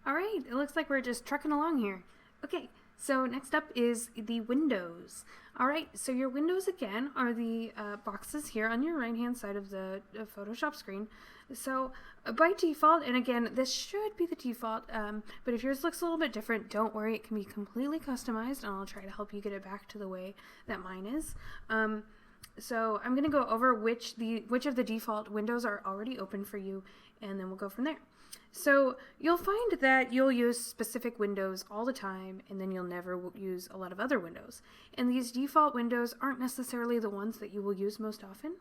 All right, it looks like we're just trucking along here. Okay, so next up is the windows. All right, so your windows again are the boxes here on your right hand side of the Photoshop screen. So by default, and again, this should be the default, but if yours looks a little bit different, don't worry, it can be completely customized, and I'll try to help you get it back to the way that mine is. So I'm going to go over which of the default windows are already open for you, and then we'll go from there. So you'll find that you'll use specific windows all the time, and then you'll never use a lot of other windows. And these default windows aren't necessarily the ones that you will use most often.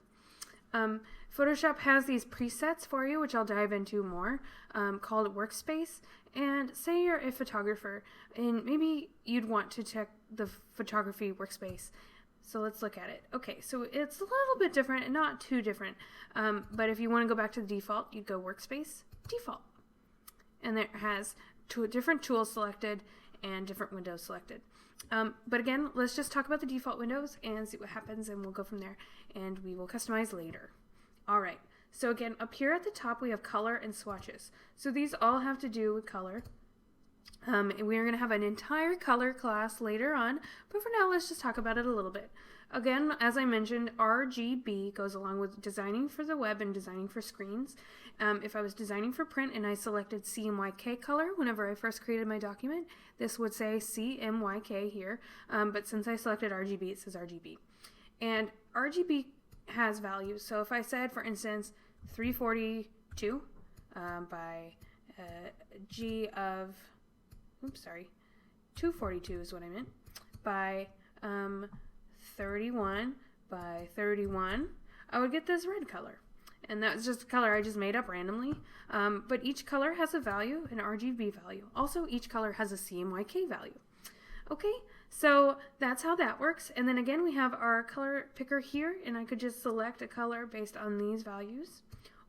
Photoshop has these presets for you, which I'll dive into more, called Workspace. And say you're a photographer, and maybe you'd want to check the photography workspace. So let's look at it. Okay, so it's a little bit different and not too different. But if you want to go back to the default, you'd go Workspace, Default. And it has different tools selected and different windows selected. But again, let's just talk about the default windows and see what happens, and we'll go from there. And we will customize later. All right, so again, up here at the top, we have color and swatches. So these all have to do with color. And we're going to have an entire color class later on, but for now, let's just talk about it a little bit. Again, as I mentioned, RGB goes along with designing for the web and designing for screens. If I was designing for print and I selected CMYK color whenever I first created my document, this would say CMYK here, but since I selected RGB, it says RGB. And RGB has values, so if I said, for instance, 342 by G of... Oops, sorry. 242 is what I meant. By 31 by 31, I would get this red color. And that's just a color I just made up randomly. But each color has a value, an RGB value. Also, each color has a CMYK value. Okay, so that's how that works. And then again, we have our color picker here, and I could just select a color based on these values.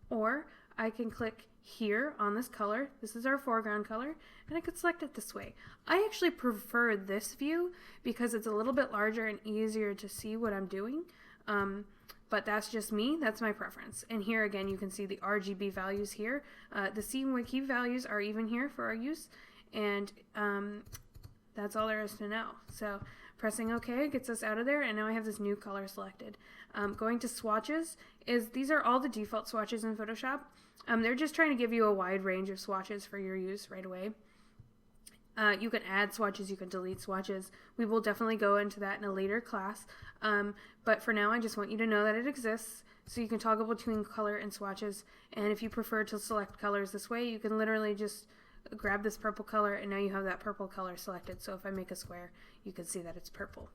Or I can click here on this color. This is our foreground color, and I could select it this way. I actually prefer this view because it's a little bit larger and easier to see what I'm doing, but that's just me. That's my preference. And here again, you can see the RGB values here. The CMYK values are even here for our use, and that's all there is to know. So pressing OK gets us out of there, and now I have this new color selected. Going to swatches, these are all the default swatches in Photoshop. They're just trying to give you a wide range of swatches for your use right away. You can add swatches, you can delete swatches. We will definitely go into that in a later class. But for now, I just want you to know that it exists. So you can toggle between color and swatches. And if you prefer to select colors this way, you can literally just grab this purple color, and now you have that purple color selected. So if I make a square, you can see that it's purple.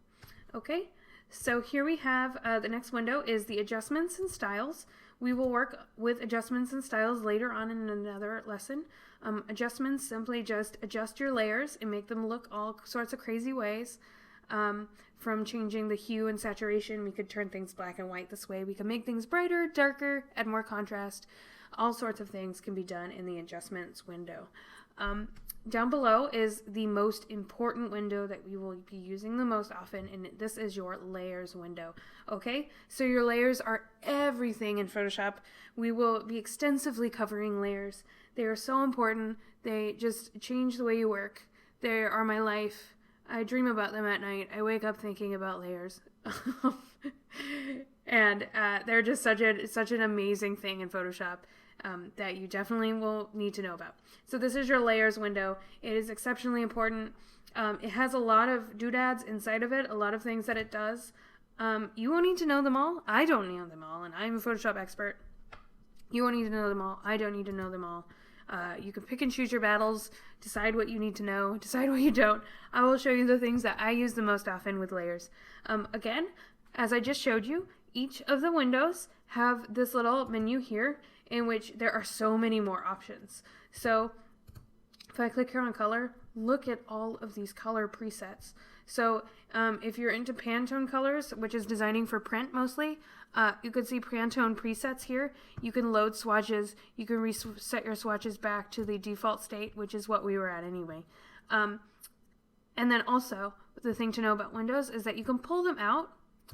Okay, so here we have the next window is the adjustments and styles. We will work with adjustments and styles later on in another lesson. Adjustments, simply just adjust your layers and make them look all sorts of crazy ways. From changing the hue and saturation, we could turn things black and white this way. We can make things brighter, darker, add more contrast. All sorts of things can be done in the adjustments window. Down below is the most important window that we will be using the most often, and this is your layers window. Okay, so your layers are everything in Photoshop. We will be extensively covering layers. They are so important. They just change the way you work. They are my life. I dream about them at night. I wake up thinking about layers. And they're just such an amazing thing in Photoshop. That you definitely will need to know about. So this is your layers window. It is exceptionally important. It has a lot of doodads inside of it, a lot of things that it does. You won't need to know them all. I don't know them all, and I'm a Photoshop expert. You won't need to know them all. I don't need to know them all. You can pick and choose your battles, decide what you need to know, decide what you don't. I will show you the things that I use the most often with layers. Again, as I just showed you, each of the windows have this little menu here in which there are so many more options. So if I click here on color, look at all of these color presets. So if you're into Pantone colors, which is designing for print mostly, you can see Pantone presets here. You can load swatches. You can reset your swatches back to the default state, which is what we were at anyway. And then also, the thing to know about windows is that you can pull them out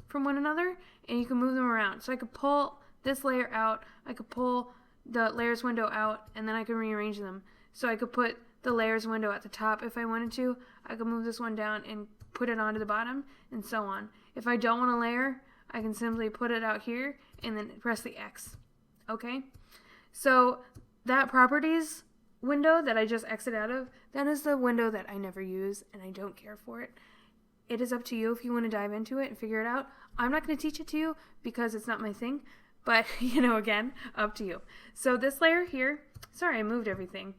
from one another and you can move them around. So I could pull this layer out, I could pull the layers window out, and then I can rearrange them. So I could put the layers window at the top if I wanted to. I could move this one down and put it onto the bottom and so on. If I don't want a layer, I can simply put it out here and then press the X. Okay? So that properties window that I just exited out of, that is the window that I never use and I don't care for it. It is up to you if you want to dive into it and figure it out. I'm not going to teach it to you because it's not my thing, but again, up to you. So this layer here, sorry, I moved everything.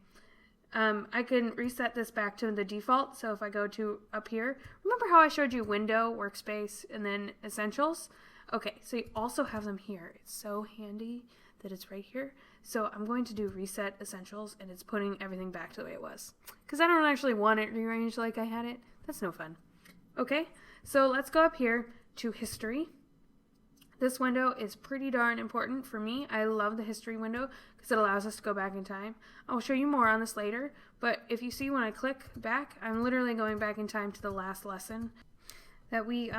I can reset this back to the default. So if I go to up here, remember how I showed you window, workspace, and then essentials? Okay, so you also have them here. It's so handy that it's right here. So I'm going to do reset essentials, and it's putting everything back to the way it was. Because I don't actually want it rearranged like I had it. That's no fun. Okay, so let's go up here to history. This window is pretty darn important for me. I love the history window because it allows us to go back in time. I'll show you more on this later, but if you see when I click back, I'm literally going back in time to the last lesson that we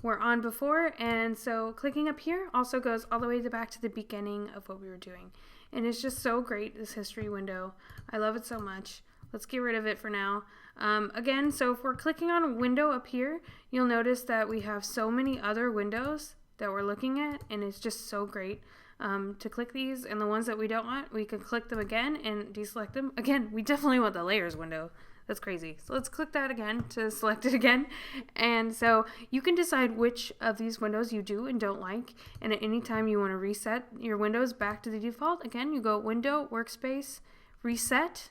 were on before. And so clicking up here also goes all the way back to the beginning of what we were doing. And it's just so great, this history window. I love it so much. Let's get rid of it for now. Again, so if we're clicking on a window up here, you'll notice that we have so many other windows that we're looking at, and it's just so great to click these. And the ones that we don't want, we can click them again and deselect them. Again, we definitely want the layers window. That's crazy. So let's click that again to select it again. And so you can decide which of these windows you do and don't like. And at any time you want to reset your windows back to the default, again, you go Window, Workspace, Reset.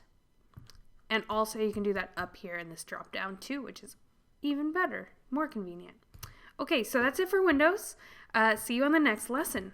And also you can do that up here in this drop down too, which is even better, more convenient. Okay, so that's it for Windows. See you on the next lesson.